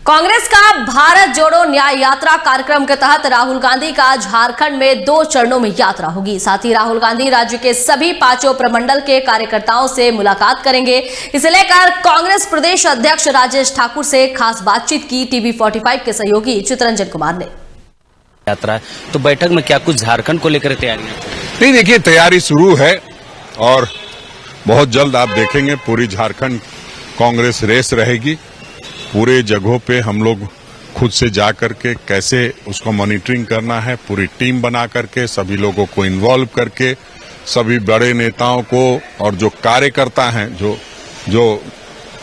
कांग्रेस का भारत जोड़ो न्याय यात्रा कार्यक्रम के तहत राहुल गांधी का झारखंड में 2 चरणों में यात्रा होगी। साथ ही राहुल गांधी राज्य के सभी 5 प्रमंडल के कार्यकर्ताओं से मुलाकात करेंगे। इसे लेकर कांग्रेस प्रदेश अध्यक्ष राजेश ठाकुर से खास बातचीत की टीवी 45 के सहयोगी चितरंजन कुमार ने। यात्रा है तो बैठक में क्या कुछ झारखंड को लेकर तैयारियां? नहीं, देखिए तैयारी शुरू है और बहुत जल्द आप देखेंगे पूरी झारखंड कांग्रेस रेस रहेगी। पूरे जगहों पे हम लोग खुद से जा करके कैसे उसको मॉनिटरिंग करना है, पूरी टीम बना करके सभी लोगों को इन्वॉल्व करके सभी बड़े नेताओं को और जो कार्यकर्ता हैं जो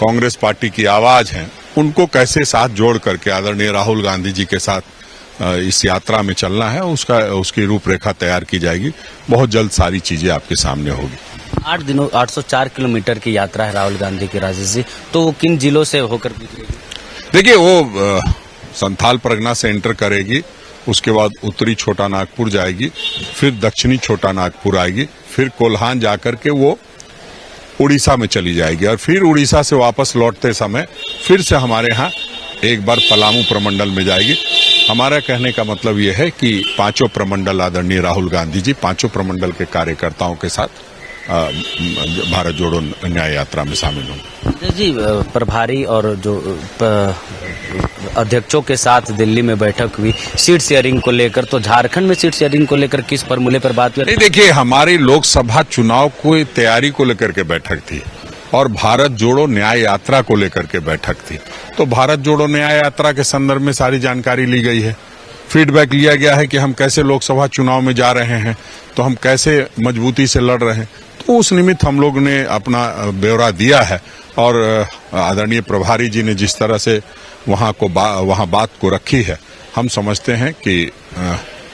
कांग्रेस पार्टी की आवाज हैं उनको कैसे साथ जोड़ करके आदरणीय राहुल गांधी जी के साथ इस यात्रा में चलना है, उसकी रूपरेखा तैयार की जाएगी। बहुत जल्द सारी चीजें आपके सामने होगी। 8 दिनों 804 किलोमीटर की यात्रा है राहुल गांधी की राजेश जी, तो वो किन जिलों से होकर गुजरेगी? देखिए वो संथाल परगना से एंटर करेगी, उसके बाद उत्तरी छोटा नागपुर जाएगी, फिर दक्षिणी छोटा नागपुर आएगी, फिर कोल्हान जाकर के वो उड़ीसा में चली जाएगी और फिर उड़ीसा से वापस लौटते समय फिर से हमारे यहाँ एक बार पलामू प्रमंडल में जाएगी। हमारा कहने का मतलब ये है कि 5 प्रमंडल आदरणीय राहुल गांधी जी 5 प्रमंडल के कार्यकर्ताओं के साथ भारत जोड़ो न्याय यात्रा में शामिल होंगे। जी, प्रभारी और जो अध्यक्षों के साथ दिल्ली में बैठक हुई सीट शेयरिंग को लेकर, तो झारखंड में सीट शेयरिंग को लेकर किस फॉर्मूले पर बात हुई? नहीं, देखिए हमारी लोकसभा चुनाव को तैयारी को लेकर के बैठक थी और भारत जोड़ो न्याय यात्रा को लेकर के बैठक थी। तो भारत जोड़ो न्याय यात्रा के संदर्भ में सारी जानकारी ली गई है, फीडबैक लिया गया है कि हम कैसे लोकसभा चुनाव में जा रहे हैं, तो हम कैसे मजबूती से लड़ रहे हैं। तो उस निमित्त हम लोग ने अपना ब्यौरा दिया है और आदरणीय प्रभारी जी ने जिस तरह से वहाँ बात को रखी है, हम समझते हैं कि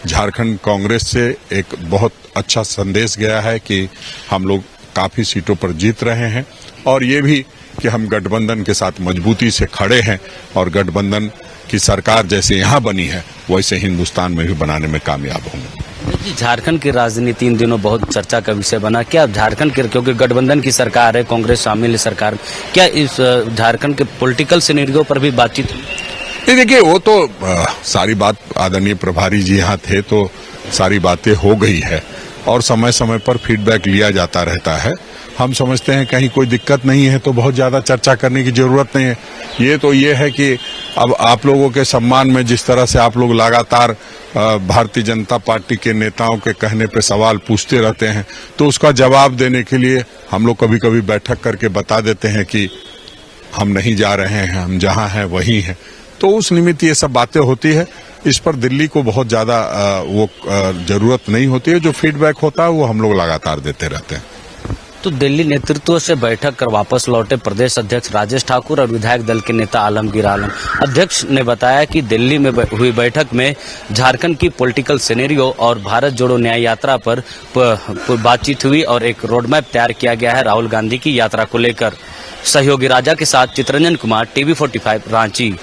झारखंड कांग्रेस से एक बहुत अच्छा संदेश गया है कि हम लोग काफी सीटों पर जीत रहे हैं और ये भी कि हम गठबंधन के साथ मजबूती से खड़े हैं और गठबंधन की सरकार जैसे यहाँ बनी है वैसे हिंदुस्तान में भी बनाने में कामयाब होंगे। झारखंड की राजनीति इन दिनों बहुत चर्चा का विषय बना। क्या झारखंड के, क्योंकि गठबंधन की सरकार है, कांग्रेस शामिल है सरकार, क्या इस झारखंड के पॉलिटिकल सिनेरियो पर भी बातचीत? नहीं, देखिए वो तो सारी बात आदरणीय प्रभारी जी यहाँ थे तो सारी बातें हो गई है और समय समय पर फीडबैक लिया जाता रहता है। हम समझते हैं कहीं कोई दिक्कत नहीं है तो बहुत ज्यादा चर्चा करने की जरूरत नहीं है। ये है कि अब आप लोगों के सम्मान में जिस तरह से आप लोग लगातार भारतीय जनता पार्टी के नेताओं के कहने पे सवाल पूछते रहते हैं, तो उसका जवाब देने के लिए हम लोग कभी कभी बैठक करके बता देते हैं कि हम नहीं जा रहे हैं, हम जहां हैं वहीं हैं। तो उस निमित्त ये सब बातें होती है। इस पर दिल्ली को बहुत ज्यादा जरूरत नहीं होती है। जो फीडबैक होता है वो हम लोग लगातार देते रहते हैं। तो दिल्ली नेतृत्व से बैठक कर वापस लौटे प्रदेश अध्यक्ष राजेश ठाकुर और विधायक दल के नेता आलमगीर आलम, अध्यक्ष ने बताया कि दिल्ली में हुई बैठक में झारखंड की पॉलिटिकल सिनेरियो और भारत जोड़ो न्याय यात्रा पर बातचीत हुई और एक रोड मैप तैयार किया गया है राहुल गांधी की यात्रा को लेकर। सहयोगी राजा के साथ चितरंजन कुमार, टीवी 45 रांची।